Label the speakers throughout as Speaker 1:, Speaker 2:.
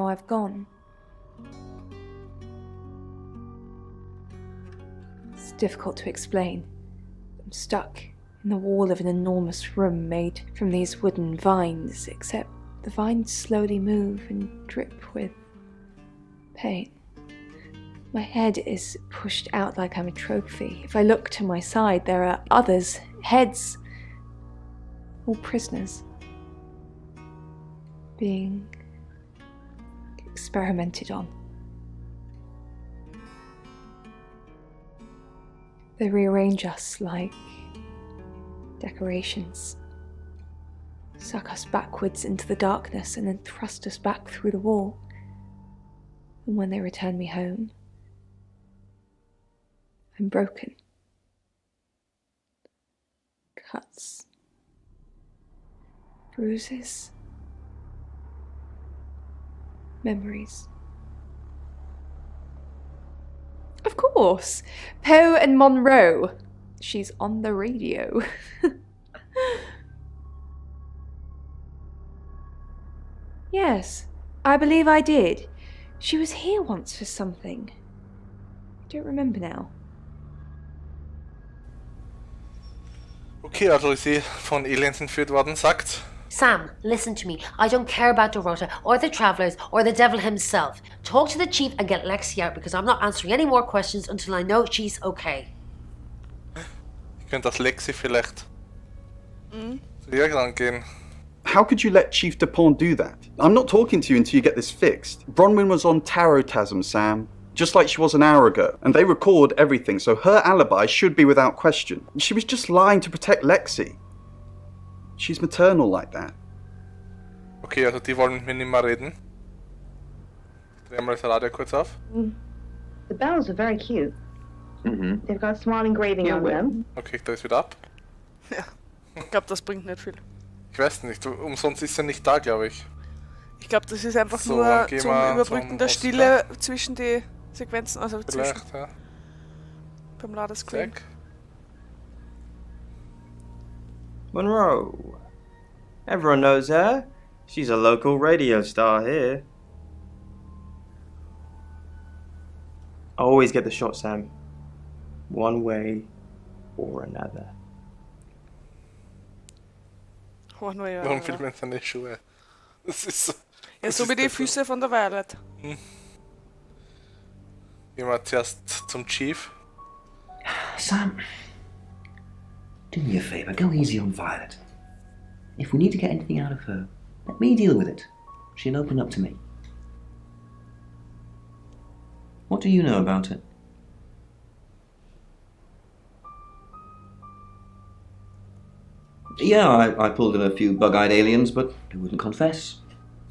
Speaker 1: now I've gone. It's difficult to explain. I'm stuck in the wall of an enormous room made from these wooden vines, except the vines slowly move and drip with pain. My head is pushed out like I'm a trophy. If I look to my side, there are others, heads, all prisoners, being experimented on. They rearrange us like decorations, suck us backwards into the darkness and then thrust us back through the wall. And when they return me home, I'm broken. Cuts. Bruises. Memories. Of course! Poe and Monroe. She's on the radio. Yes, I believe I did. She was here once for something. I don't remember now.
Speaker 2: Okay, also ist sie von Aliens entführt worden, sagt.
Speaker 3: Sam, listen to me. I don't care about Dorota or the Travelers or the devil himself. Talk to the chief and get Lexi out because I'm not answering any more questions until I know she's okay.
Speaker 2: Ich könnte das Lexi vielleicht zu ihr rangehen.
Speaker 4: How could you let Chief DuPont do that? I'm not talking to you until you get this fixed. Bronwyn was on Tarotasm, Sam. Just like she was an hour ago. And they record everything, so her alibi should be without question. She was just lying to protect Lexi. She's maternal like that.
Speaker 2: Okay, also die wollen mit mir nicht mehr reden. Drehen wir das Radio kurz auf.
Speaker 5: The bells are very cute.
Speaker 6: Mhm.
Speaker 5: They've got small engraving on them.
Speaker 2: Okay, ich drehe es wieder ab.
Speaker 7: Ja, ich glaube, das bringt nicht viel.
Speaker 2: Ich weiß nicht, umsonst ist er nicht da, glaube ich.
Speaker 7: Ich glaube, das ist einfach
Speaker 2: So,
Speaker 7: nur
Speaker 2: gehen
Speaker 7: zum
Speaker 2: wir
Speaker 7: Überbrücken
Speaker 2: zum
Speaker 7: der
Speaker 2: Oscar.
Speaker 7: Stille zwischen die Sequenzen, also zwischen
Speaker 2: Vielleicht, ja.
Speaker 7: beim Ladescreen.
Speaker 2: Zack.
Speaker 6: Monroe. Everyone knows her. She's a local radio star here. I always get the shot, Sam. One way or another.
Speaker 7: One way or
Speaker 2: Warum
Speaker 7: another.
Speaker 2: filmen seine Schuhe? Das ist so.
Speaker 7: Ja, so wie die Füße von der Violet.
Speaker 2: Gehen wir zuerst zum Chief.
Speaker 8: Sam, do me a favour, go easy on Violet. If we need to get anything out of her, let me deal with it. She'll open up to me. What do you know about it? Yeah, I pulled in a few bug-eyed aliens, but they wouldn't confess.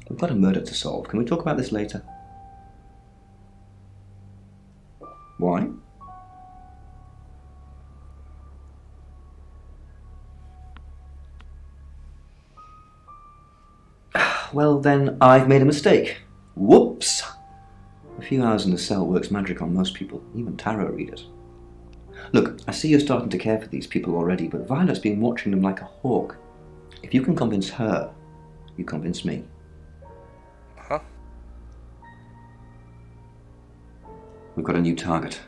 Speaker 8: We've got a murder to solve. Can we talk about this later? Why? Well, then, I've made a mistake. Whoops! A few hours in the cell works magic on most people, even tarot readers. Look, I see you're starting to care for these people already, but Violet's been watching them like a hawk. If you can convince her, you convince me.
Speaker 2: Aha.
Speaker 8: We've got a new target.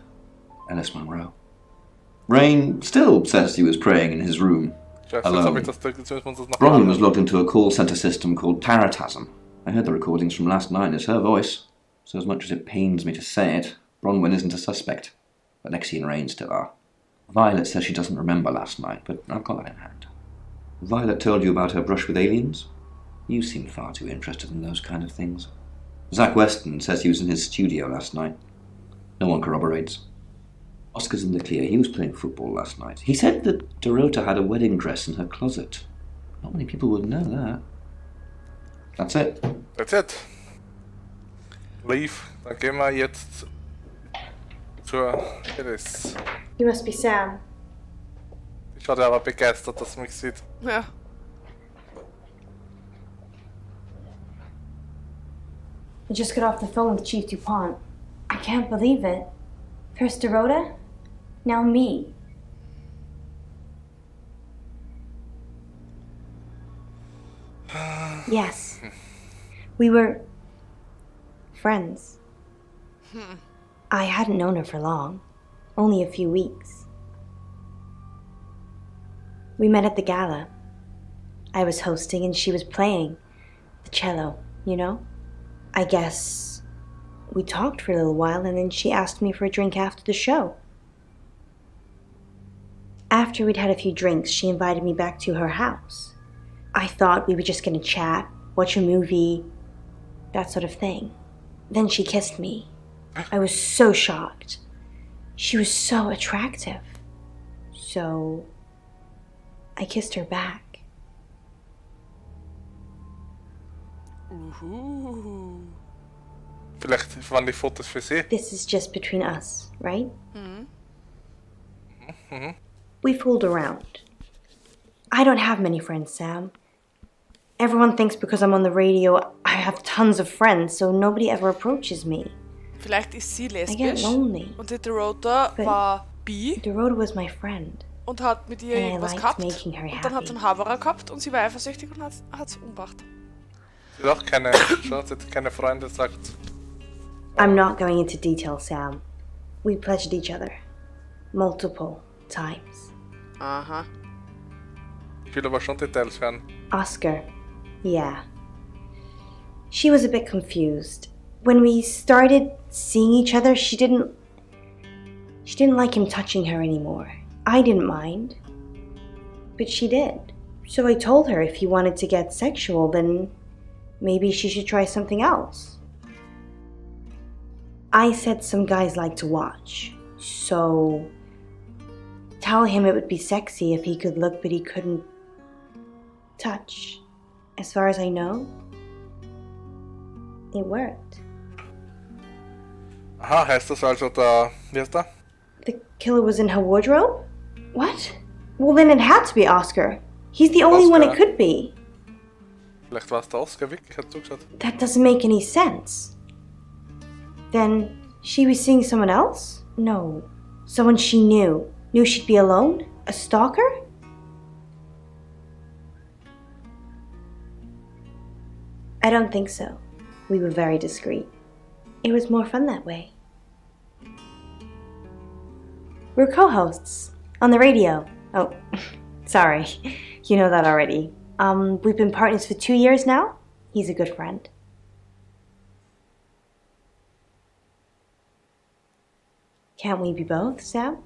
Speaker 8: Ellis Monroe. Rain still says he was praying in his room.
Speaker 2: Ich weiß, jetzt habe ich das jetzt müssen wir uns das noch
Speaker 8: Bronwyn was
Speaker 2: anschauen.
Speaker 8: logged into a call center system called Tarotasm. I heard the recordings from last night. It's her voice. So as much as it pains me to say it, Bronwyn isn't a suspect. But Lexi and Rain still are. Violet says she doesn't remember last night, but I've got that in hand. Violet told you about her brush with aliens? You seem far too interested in those kind of things. Zach Weston says he was in his studio last night. No one corroborates. Oscar's in the clear. He was playing football last night. He said that Dorota had a wedding dress in her closet. Not many people would know that. That's it.
Speaker 2: That's it. Leave. Dann gehen wir jetzt zur Alice.
Speaker 5: You must be Sam.
Speaker 2: Ich war aber begeistert, dass sie mich sieht.
Speaker 7: Ja.
Speaker 9: I just got off the phone with Chief DuPont. I can't believe it. First Dorota, now me. Yes. We were Friends. I hadn't known her for long, only a few weeks. We met at the gala. I was hosting and she was playing the cello, you know? I guess we talked for a little while and then she asked me for a drink after the show. After we'd had a few drinks, she invited me back to her house. I thought we were just gonna chat, watch a movie, that sort of thing. Then she kissed me. I was so shocked. She was so attractive. So I kissed her back.
Speaker 2: Vielleicht waren die Fotos für sie.
Speaker 9: This is just between us, right? We fooled around. I don't have many friends, Sam. Everyone thinks because I'm on the radio, I have tons of friends, so nobody ever approaches me.
Speaker 7: Vielleicht ist sie
Speaker 9: I get
Speaker 7: lesbisch
Speaker 9: lonely.
Speaker 7: und die Dorota
Speaker 9: But
Speaker 7: war bi
Speaker 9: Dorota was my friend.
Speaker 7: und hat mit ihr
Speaker 9: And I
Speaker 7: irgendwas
Speaker 9: liked
Speaker 7: gehabt.
Speaker 9: making her
Speaker 7: Und dann hat sie einen Haberer gehabt und sie war eifersüchtig und hat's umgebracht.
Speaker 2: Sie hat auch keine, schaut, sie hat keine Freunde, sagt.
Speaker 9: I'm not going into detail, Sam. We pledged each other. Multiple times.
Speaker 7: Aha.
Speaker 2: Ich will aber schon Details hören.
Speaker 9: Oscar. Yeah. She was a bit confused. When we started seeing each other, she didn't like him touching her anymore. I didn't mind. But she did. So I told her if he wanted to get sexual, then maybe she should try something else. I said some guys like to watch. So tell him it would be sexy if he could look but he couldn't touch. As far as I know, it worked.
Speaker 2: Aha, heißt das also der, wie heißt der?
Speaker 9: The killer was in her wardrobe? What? Well, then it had to be Oscar. He's the only one it
Speaker 2: Oscar.
Speaker 9: could be.
Speaker 2: Vielleicht war es der Oscar, wirklich, hat zugeschaut.
Speaker 9: That doesn't make any sense. Then she was seeing someone else? No. Someone she knew. Knew she'd be alone? A stalker? I don't think so. We were very discreet. It was more fun that way. We're co-hosts on the radio. Oh, sorry. You know that already. We've been partners for 2 years now. He's a good friend. Can't we be both, Sam?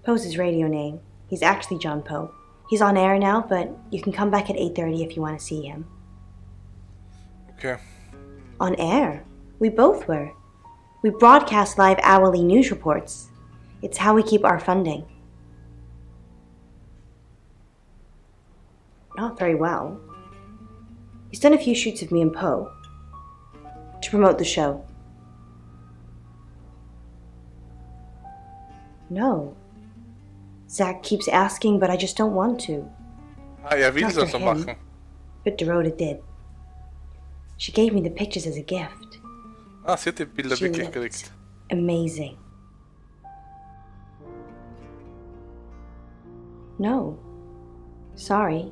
Speaker 9: Poe's his radio name. He's actually John Poe. He's on air now, but you can come back at 8:30 if you want to see him.
Speaker 2: Okay.
Speaker 9: On air? We both were. We broadcast live hourly news reports. It's how we keep our funding. Not very well. He's done a few shoots of me and Poe to promote the show. No. Zach keeps asking, but I just don't want to.
Speaker 2: Ah, er will
Speaker 9: Not
Speaker 2: das
Speaker 9: for
Speaker 2: so
Speaker 9: him.
Speaker 2: machen.
Speaker 9: But Dorota did. She gave me the pictures as a gift.
Speaker 2: Ah, sie hat die Bilder
Speaker 9: She
Speaker 2: wirklich
Speaker 9: looked
Speaker 2: gekriegt.
Speaker 9: amazing. No. Sorry.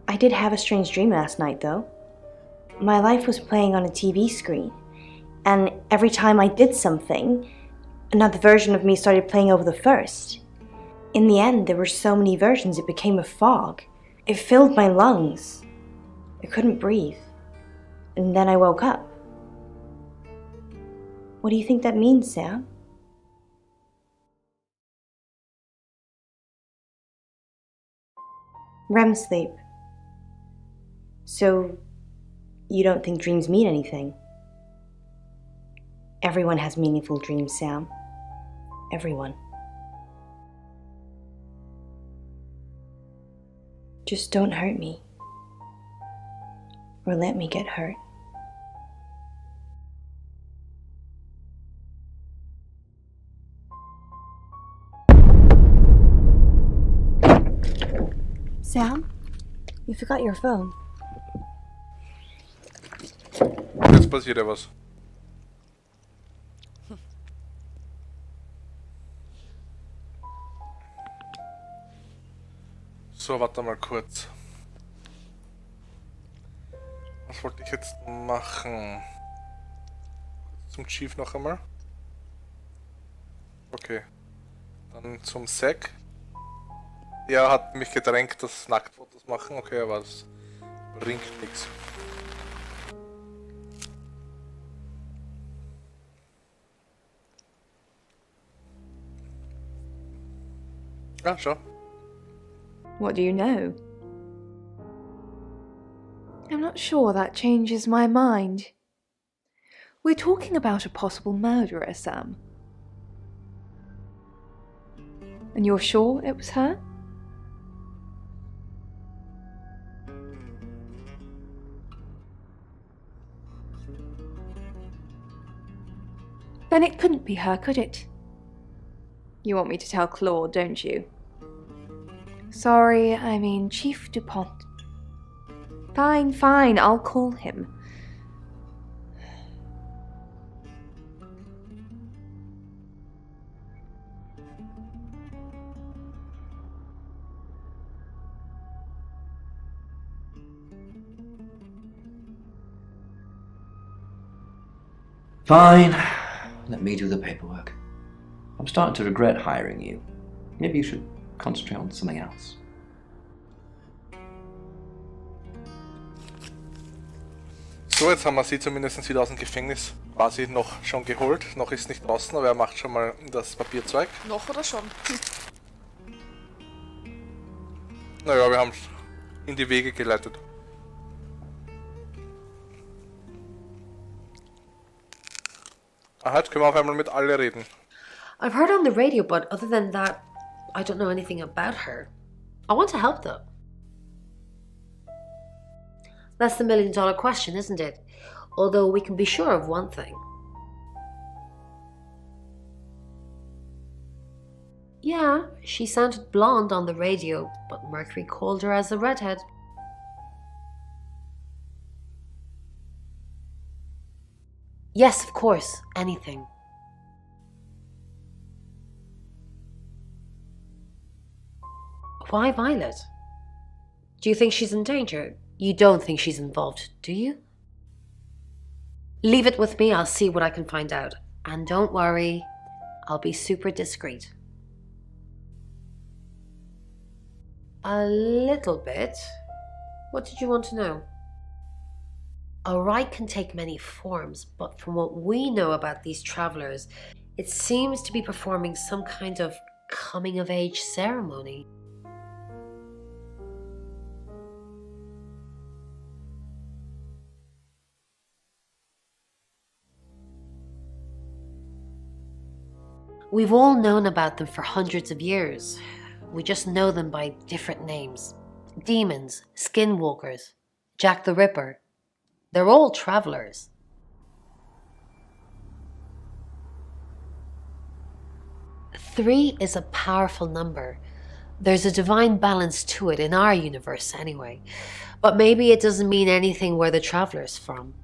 Speaker 9: I did have a strange dream last night, though. My life was playing on a TV screen, and every time I did something, another version of me started playing over the first. In the end, there were so many versions it became a fog. It filled my lungs. I couldn't breathe. And then I woke up. What do you think that means, Sam? REM sleep. So, you don't think dreams mean anything? Everyone has meaningful dreams, Sam. Everyone. Just don't hurt me. Or let me get hurt. Sam? You forgot your phone.
Speaker 2: Jetzt passiert ja was. So, warte mal kurz. Was wollte ich jetzt machen? zum Chief noch einmal. Okay. Dann zum Zack. Er hat mich gedrängt, dass Nacktfotos machen. Okay, aber das bringt nichts. Ah, schau.
Speaker 1: What do you know? I'm not sure that changes my mind. We're talking about a possible murderer, Sam. And you're sure it was her? Then it couldn't be her, could it? You want me to tell Claude, don't you? Sorry, I mean Chief DuPont. Fine, fine, I'll call him.
Speaker 8: Fine. Let me do the paperwork. I'm starting to regret hiring you. Maybe you should concentrate on something else.
Speaker 2: So, jetzt haben wir sie zumindest wieder aus dem Gefängnis quasi noch schon geholt. Noch ist nicht draußen, aber er macht schon mal das Papierzeug.
Speaker 7: Noch oder schon?
Speaker 2: Naja, wir haben es in die Wege geleitet. Aha, jetzt können wir auf einmal mit alle reden.
Speaker 3: I've heard on the radio, but other than that, I don't know anything about her. I want to help though. That's the million-dollar question, isn't it? Although we can be sure of one thing. Yeah, she sounded blonde on the radio, but Mercury called her as a redhead. Yes, of course, anything. Why Violet? Do you think she's in danger? You don't think she's involved, do you? Leave it with me, I'll see what I can find out. And don't worry, I'll be super discreet. A little bit. What did you want to know? A rite can take many forms, but from what we know about these travelers, it seems to be performing some kind of coming-of-age ceremony. We've all known about them for hundreds of years. We just know them by different names. Demons, skinwalkers, Jack the Ripper. They're all travelers. Three is a powerful number. There's a divine balance to it in our universe anyway. But maybe it doesn't mean anything where the traveler's from.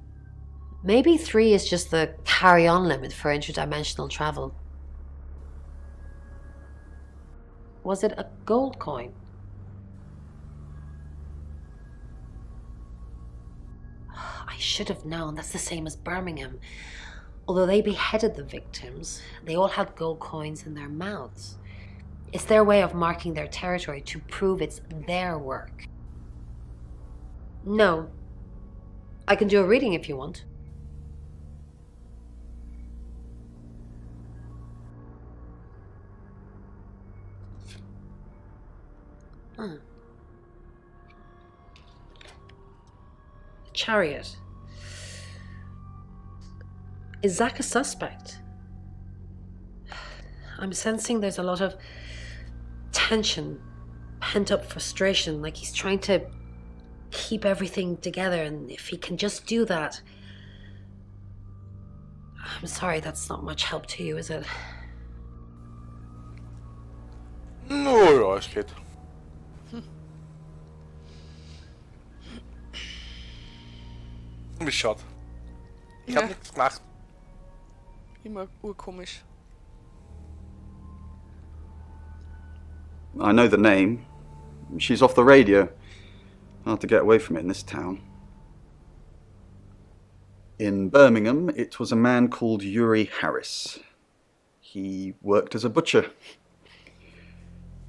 Speaker 3: Maybe 3 is just the carry-on limit for interdimensional travel. Was it a gold coin? I should have known. That's the same as Birmingham. Although they beheaded the victims, they all had gold coins in their mouths. It's their way of marking their territory to prove it's their work. No. I can do a reading if you want. Chariot. Is Zach a suspect? I'm sensing there's a lot of tension, pent-up frustration, like he's trying to keep everything together, and if he can just do that... I'm sorry, that's not much help to you, is it?
Speaker 2: No, ja, es geht. Wie schaut? Ich hab nichts gemacht.
Speaker 7: Immer urkomisch.
Speaker 4: I know the name. She's off the radio. Hard to get away from it in this town. In Birmingham, it was a man called Yuri Harris. He worked as a butcher.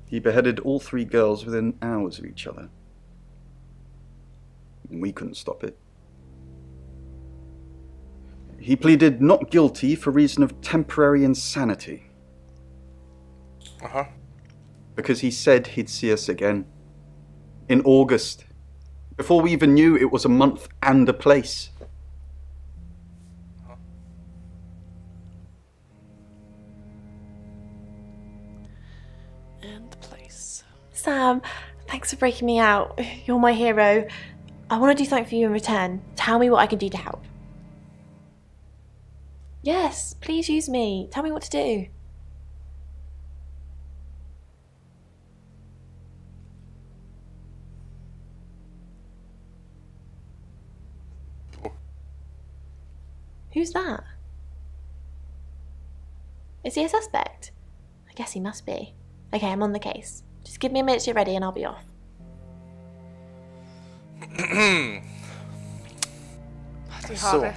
Speaker 4: He beheaded all 3 girls within hours of each other. And we couldn't stop it. He pleaded not guilty for reason of temporary insanity.
Speaker 2: Aha.
Speaker 4: Because he said he'd see us again. In August. Before we even knew it was a month and a place.
Speaker 7: And the place.
Speaker 9: Sam, thanks for breaking me out. You're my hero. I want to do something for you in return. Tell me what I can do to help. Yes, please use me. Tell me what to do. Who's that? Is he a suspect? I guess he must be. Okay, I'm on the case. Just give me a minute to get ready and I'll be off.
Speaker 7: Die
Speaker 2: So.
Speaker 7: Haare.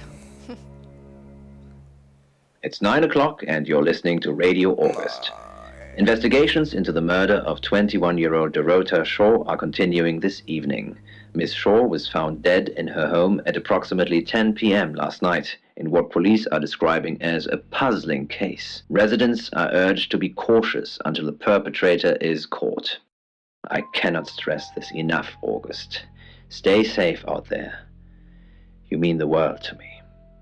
Speaker 10: It's 9 o'clock and you're listening to Radio August. Investigations into the murder of 21-year-old Dorota Shaw are continuing this evening. Miss Shaw was found dead in her home at approximately 10 p.m. last night in what police are describing as a puzzling case. Residents are urged to be cautious until the perpetrator is caught. I cannot stress this enough, August. Stay safe out there. You mean the world to me.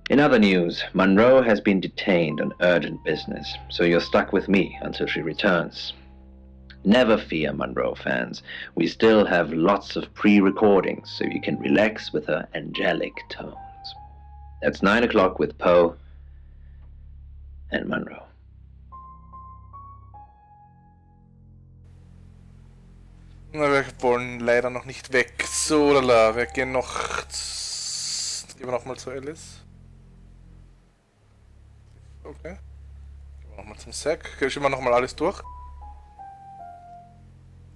Speaker 10: In other news, Monroe has been detained on urgent business, so you're stuck with me until she returns. Never fear, Monroe fans. We still have lots of pre-recordings, so you can relax with her angelic tones. That's 9 o'clock with Poe and Monroe.
Speaker 2: Na, wir wollen leider noch nicht weg. So, lala, wir gehen noch... Gehen wir nochmal zu Alice. Okay. Gehen wir nochmal zum Sack. Gehen wir nochmal alles durch.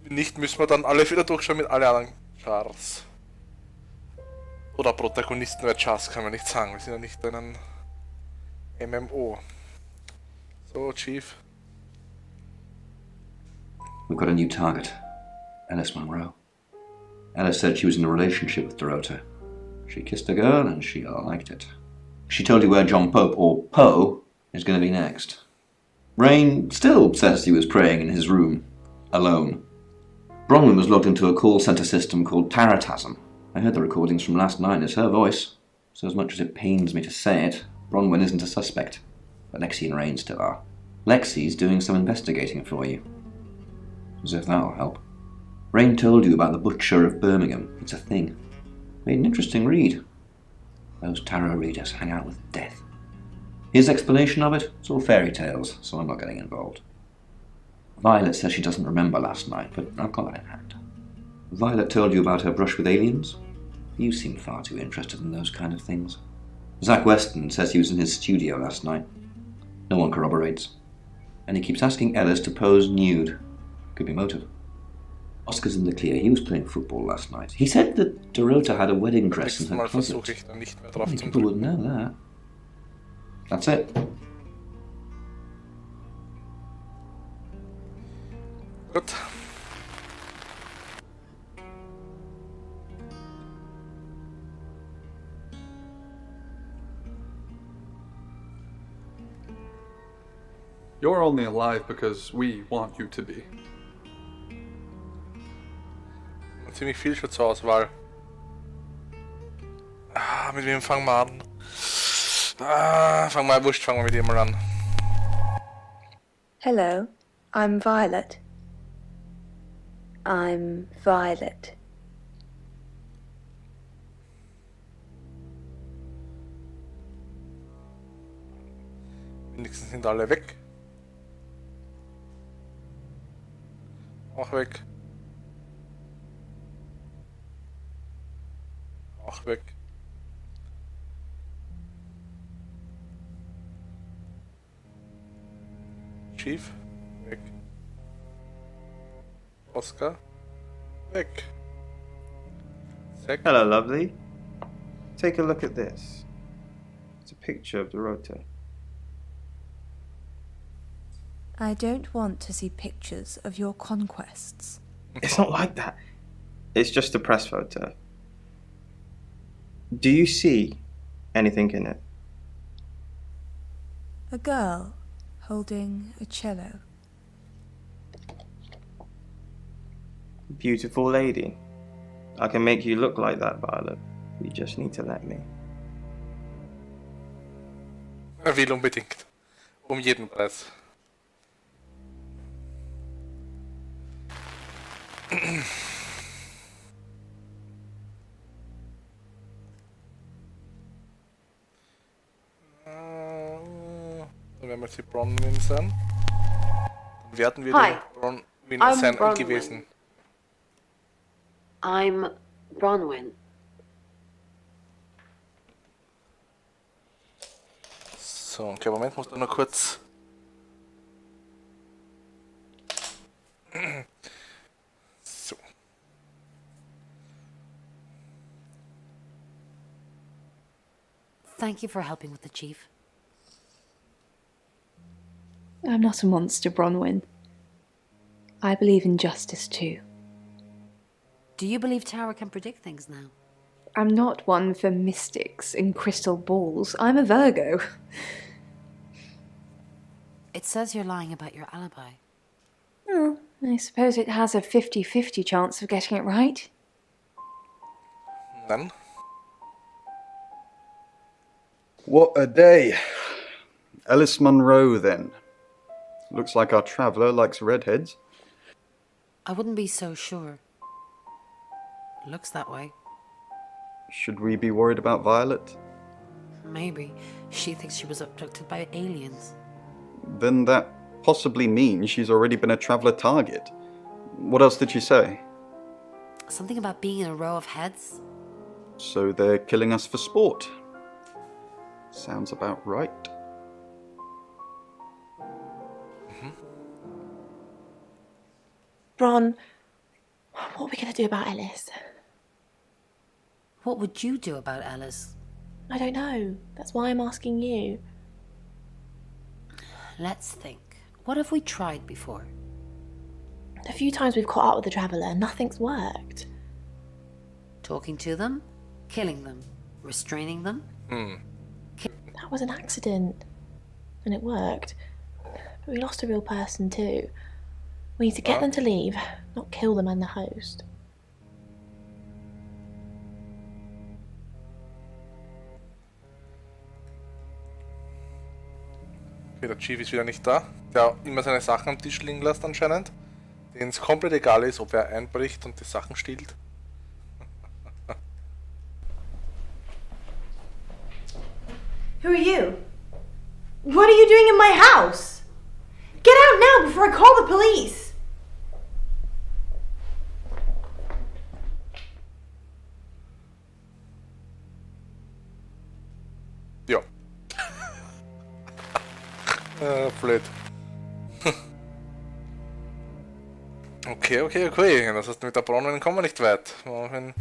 Speaker 2: Wenn nicht, müssen wir dann alle wieder durchschauen mit allen anderen Chars. Oder Protagonisten, weil Chars kann man nicht sagen. Wir sind ja nicht in einem MMO. So, Chief.
Speaker 8: We've got a new target. Alice Monroe. Alice said she was in a relationship with Dorota. She kissed a girl and she liked it. She told you where John Pope, or Poe, is going to be next. Rain still says he was praying in his room, alone. Bronwyn was logged into a call centre system called Taratasm. I heard the recordings from last night. It's her voice. So as much as it pains me to say it, Bronwyn isn't a suspect. But Lexi and Rain still are. Lexi's doing some investigating for you. As if that'll help. Rain told you about the Butcher of Birmingham. It's a thing. Made an interesting read. Those tarot readers hang out with death. His explanation of it, it's all fairy tales, so I'm not getting involved. Violet says she doesn't remember last night, but I've got that in hand. Violet told you about her brush with aliens? You seem far too interested in those kind of things. Zach Weston says he was in his studio last night. No one corroborates. And he keeps asking Ellis to pose nude. Could be motive. Oscar's in the clear. He was playing football last night. He said that Dorota had a wedding dress in her closet. How many people would know that? That's it.
Speaker 2: Good.
Speaker 11: You're only alive because we want you to be.
Speaker 2: Ziemlich viel schon zur Auswahl. Mit wem fangen wir an? Fangen wir mit dem mal an.
Speaker 1: Hello, I'm Violet. I'm Violet.
Speaker 2: Wenigstens sind alle weg. Auch weg. Auch weg. Chief, weg. Oscar, weg. Zack.
Speaker 6: Hello, lovely. Take a look at this. picture of the rota.
Speaker 1: I don't want to see pictures of your conquests.
Speaker 6: It's not like that. It's just a press photo. Do you see anything in it?
Speaker 1: A girl holding a cello.
Speaker 6: Beautiful lady. I can make you look like that, Violet. You just need to let me.
Speaker 2: Er will unbedingt. Um jeden Preis. Dann werden wir jetzt die Bronwyn sein. Dann werden wir
Speaker 3: Hi,
Speaker 2: die Bronwyn
Speaker 3: I'm
Speaker 2: sein
Speaker 3: Bronwyn.
Speaker 2: gewesen.
Speaker 3: I'm Bronwyn.
Speaker 2: So, okay, Moment, muss da noch kurz. So.
Speaker 3: Thank you for helping with the chief.
Speaker 1: I'm not a monster, Bronwyn. I believe in justice too.
Speaker 3: Do you believe Tara can predict things now?
Speaker 1: I'm not one for mystics and crystal balls. I'm a Virgo.
Speaker 3: It says you're lying about your alibi.
Speaker 1: Oh, I suppose it has a 50-50 chance of getting it right.
Speaker 2: Dann.
Speaker 4: What a day. Alice Munro, then. Looks like our traveller likes redheads.
Speaker 3: I wouldn't be so sure. Looks that way.
Speaker 4: Should we be worried about Violet?
Speaker 3: Maybe. She thinks she was abducted by aliens.
Speaker 4: Then that possibly means she's already been a traveller target. What else did she say?
Speaker 3: Something about being in a row of heads?
Speaker 4: So they're killing us for sport. Sounds about right.
Speaker 9: Bron, what are we going to do about Ellis?
Speaker 3: What would you do about Alice?
Speaker 9: I don't know. That's why I'm asking you.
Speaker 3: Let's think. What have we tried before?
Speaker 9: A few times we've caught up with the Traveller, nothing's worked.
Speaker 3: Talking to them? Killing them? Restraining them?
Speaker 9: That was an accident. And it worked. But we lost a real person too. We need to get them to leave, not kill them and the host.
Speaker 2: Okay, der Chief ist wieder nicht da. Der immer seine Sachen am Tisch liegen lässt anscheinend. Denen es komplett egal ist, ob er einbricht und die Sachen stiehlt.
Speaker 9: Who are you? What are you doing in my house? Get out now before I call the police!
Speaker 2: Ja. Blöd. Okay. Das heißt, mit der Bronwyn kommen wir nicht weit. Wir machen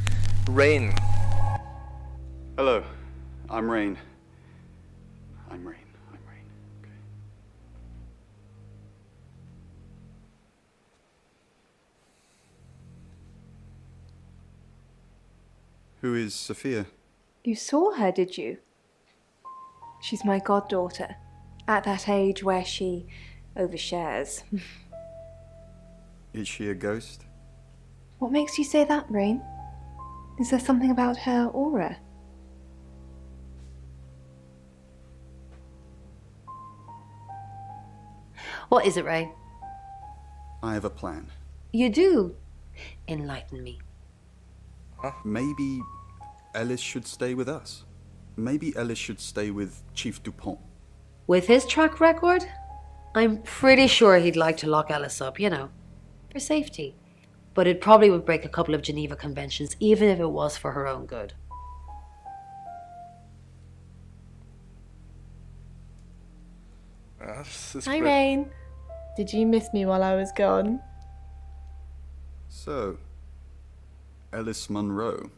Speaker 2: Rain.
Speaker 4: Hello, I'm Rain. I'm Rain. Okay. Who is Sophia?
Speaker 1: You saw her, did you? She's my goddaughter, at that age where she overshares.
Speaker 4: Is she a ghost?
Speaker 1: What makes you say that, Rain? Is there something about her aura?
Speaker 3: What is it, Ray?
Speaker 4: I have a plan.
Speaker 3: You do? Enlighten me.
Speaker 4: Maybe Ellis should stay with us. Maybe Ellis should stay with Chief Dupont.
Speaker 3: With his track record, I'm pretty sure he'd like to lock Alice up, you know, for safety. But it probably would break a couple of Geneva Conventions, even if it was for her own good.
Speaker 5: Hi, Rain. Did you miss me while I was gone?
Speaker 4: So, Alice Munro.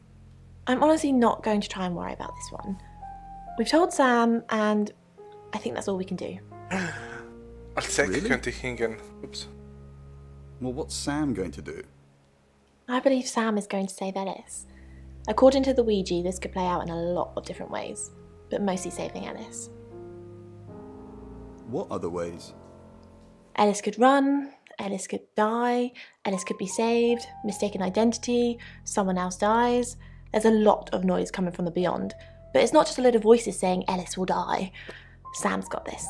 Speaker 5: I'm honestly not going to try and worry about this one. We've told Sam, and I think that's all we can do.
Speaker 2: Als Zack
Speaker 4: Really?
Speaker 2: könnte ich hingehen. Ups.
Speaker 4: Well, what's Sam going to do?
Speaker 5: I believe Sam is going to save Ellis. According to the Ouija, this could play out in a lot of different ways, but mostly saving Ellis.
Speaker 4: What other ways?
Speaker 5: Ellis could run, Ellis could die, Ellis could be saved, mistaken identity, someone else dies. There's a lot of noise coming from the beyond, but it's not just a load of voices saying Ellis will die. Sam's got this.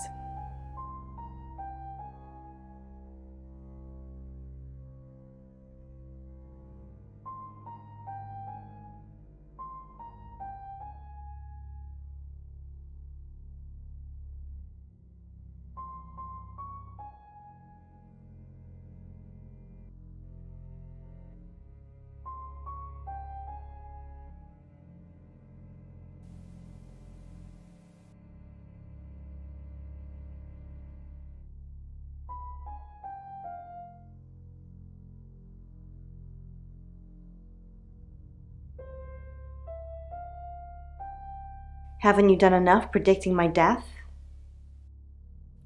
Speaker 9: Haven't you done enough predicting my death?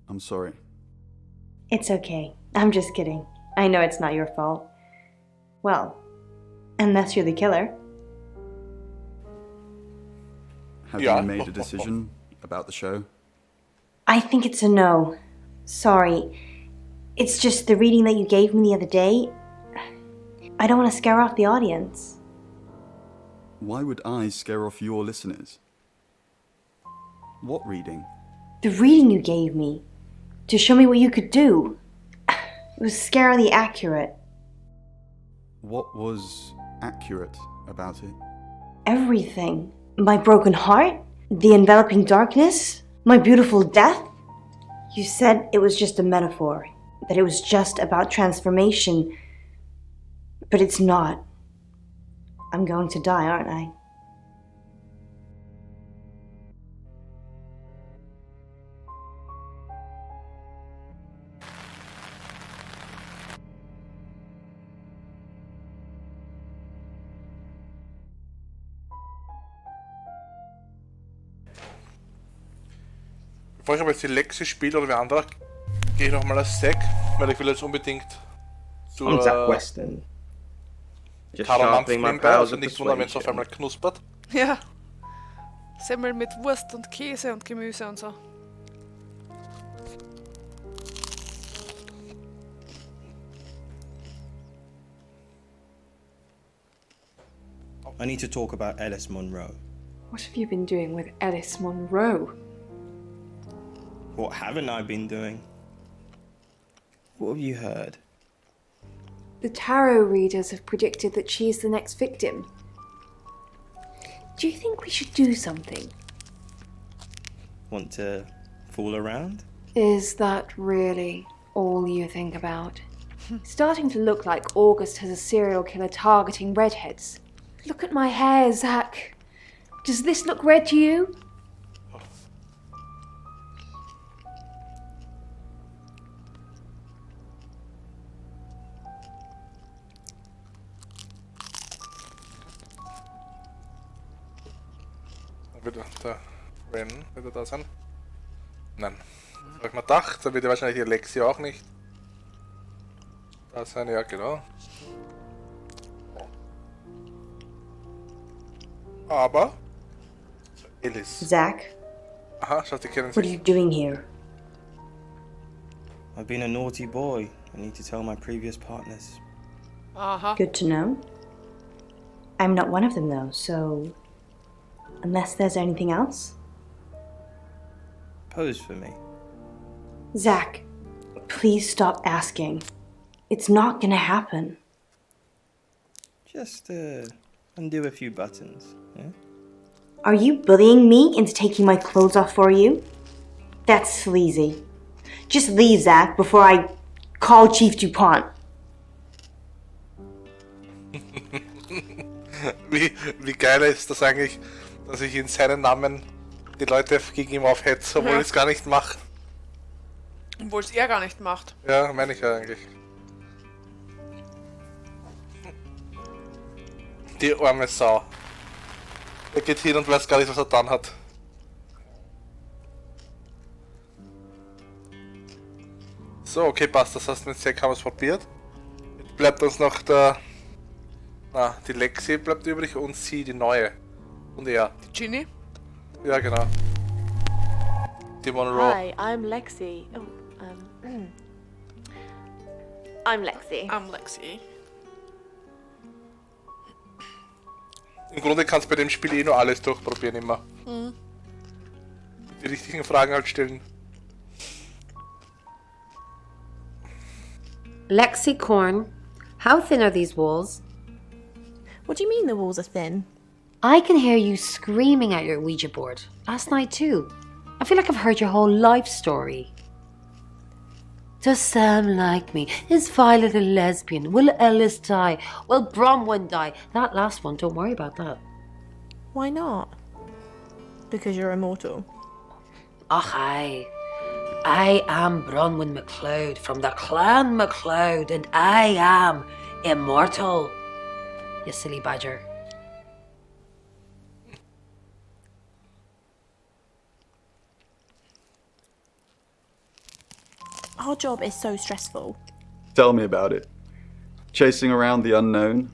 Speaker 4: I'm sorry.
Speaker 9: It's okay. I'm just kidding. I know it's not your fault. Well, unless you're the killer.
Speaker 4: Have
Speaker 2: Yeah.
Speaker 4: you made a decision about the show?
Speaker 9: I think it's a no. Sorry. It's just the reading that you gave me the other day. I don't want to scare off the audience.
Speaker 4: Why would I scare off your listeners? What reading?
Speaker 9: The reading you gave me to show me what you could do. It was scarily accurate.
Speaker 4: What was accurate about it?
Speaker 9: Everything. My broken heart, the enveloping darkness, my beautiful death. You said it was just a metaphor, that it was just about transformation. But it's not. I'm going to die, aren't I?
Speaker 2: Bevor ich aber jetzt die Lexi spiele oder wer andere, gehe ich nochmal als Zack, weil ich will jetzt unbedingt zur
Speaker 6: I'm Zach Weston. Just
Speaker 2: Karamanf
Speaker 6: sharpening my
Speaker 2: nebenbei,
Speaker 6: powers
Speaker 2: also
Speaker 6: of
Speaker 2: nicht wundern, wenn es auf
Speaker 6: persuasion.
Speaker 2: einmal knuspert.
Speaker 7: Ja. Semmel mit Wurst und Käse und Gemüse und so.
Speaker 12: I need to talk about Ellis Monroe.
Speaker 1: What have you been doing with Ellis Monroe?
Speaker 12: What haven't I been doing? What have you heard?
Speaker 1: The tarot readers have predicted that she's the next victim. Do you think we should do something?
Speaker 12: Want to fool around?
Speaker 1: Is that really all you think about? Starting to look like August has a serial killer targeting redheads. Look at my hair, Zach. Does this look red to you?
Speaker 2: Wieder der Ren, wird er da sein? Nein. Das habe ich mir gedacht, da wird ja wahrscheinlich die Lexi auch nicht da sein, ja genau. Aber Ellis.
Speaker 9: Zach,
Speaker 2: Aha, schaut, die kennen
Speaker 9: what are you
Speaker 2: sich.
Speaker 9: doing here?
Speaker 12: I've been a naughty boy. I need to tell my previous partners.
Speaker 7: Aha.
Speaker 9: Good to know. I'm not one of them though, so... Unless there's anything else?
Speaker 12: Pose for me.
Speaker 9: Zach, please stop asking. It's not gonna happen.
Speaker 12: Just undo a few buttons. Yeah?
Speaker 9: Are you bullying me into taking my clothes off for you? That's sleazy. Just leave, Zach, before I call Chief DuPont.
Speaker 2: Wie geil ist das eigentlich, dass ich in seinen Namen die Leute gegen ihn aufhetze, obwohl
Speaker 7: Ja.
Speaker 2: ich es gar nicht mache.
Speaker 7: Obwohl es er gar nicht macht.
Speaker 2: Ja, meine ich ja eigentlich. Die arme Sau. Er geht hin und weiß gar nicht, was er dann hat. So, okay, passt. Das heißt, mit Zack haben wir es probiert. Jetzt bleibt uns noch der... Na, die Lexi bleibt übrig und sie, die neue. Und er.
Speaker 7: Die Ginny?
Speaker 2: Ja, genau. Die Monroe.
Speaker 5: Hi, I'm Lexi. Oh, I'm Lexi.
Speaker 7: I'm Lexi.
Speaker 2: Im Grunde kannst du bei dem Spiel eh nur alles durchprobieren immer.
Speaker 7: Mhm.
Speaker 2: Die richtigen Fragen halt stellen.
Speaker 3: Lexicorn, how thin are these walls?
Speaker 5: What do you mean the walls are thin?
Speaker 3: I can hear you screaming at your Ouija board. Last night too. I feel like I've heard your whole life story. Does Sam like me? Is Violet a lesbian? Will Ellis die? Will Bronwyn die? That last one, don't worry about that.
Speaker 5: Why not? Because you're immortal.
Speaker 3: Ach, I am Bronwyn MacLeod from the Clan MacLeod, and I am immortal. You silly badger.
Speaker 5: Our job is so stressful.
Speaker 4: Tell me about it. Chasing around the unknown,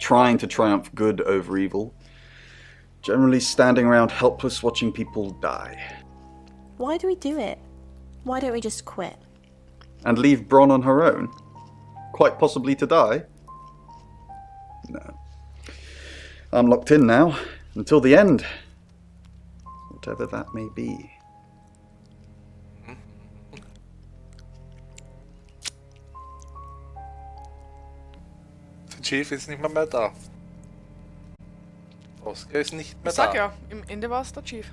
Speaker 4: trying to triumph good over evil, generally standing around helpless watching people die.
Speaker 5: Why do we do it? Why don't we just quit?
Speaker 4: And leave Bron on her own? Quite possibly to die? No. I'm locked in now, until the end. Whatever that may be.
Speaker 2: Der Chief ist nicht mehr da. Oscar ist nicht mehr
Speaker 7: Ich sag
Speaker 2: da.
Speaker 7: ja, im Ende war es der Chief.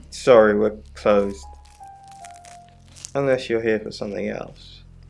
Speaker 6: Sorry, we're closed. Unless you're here for something else.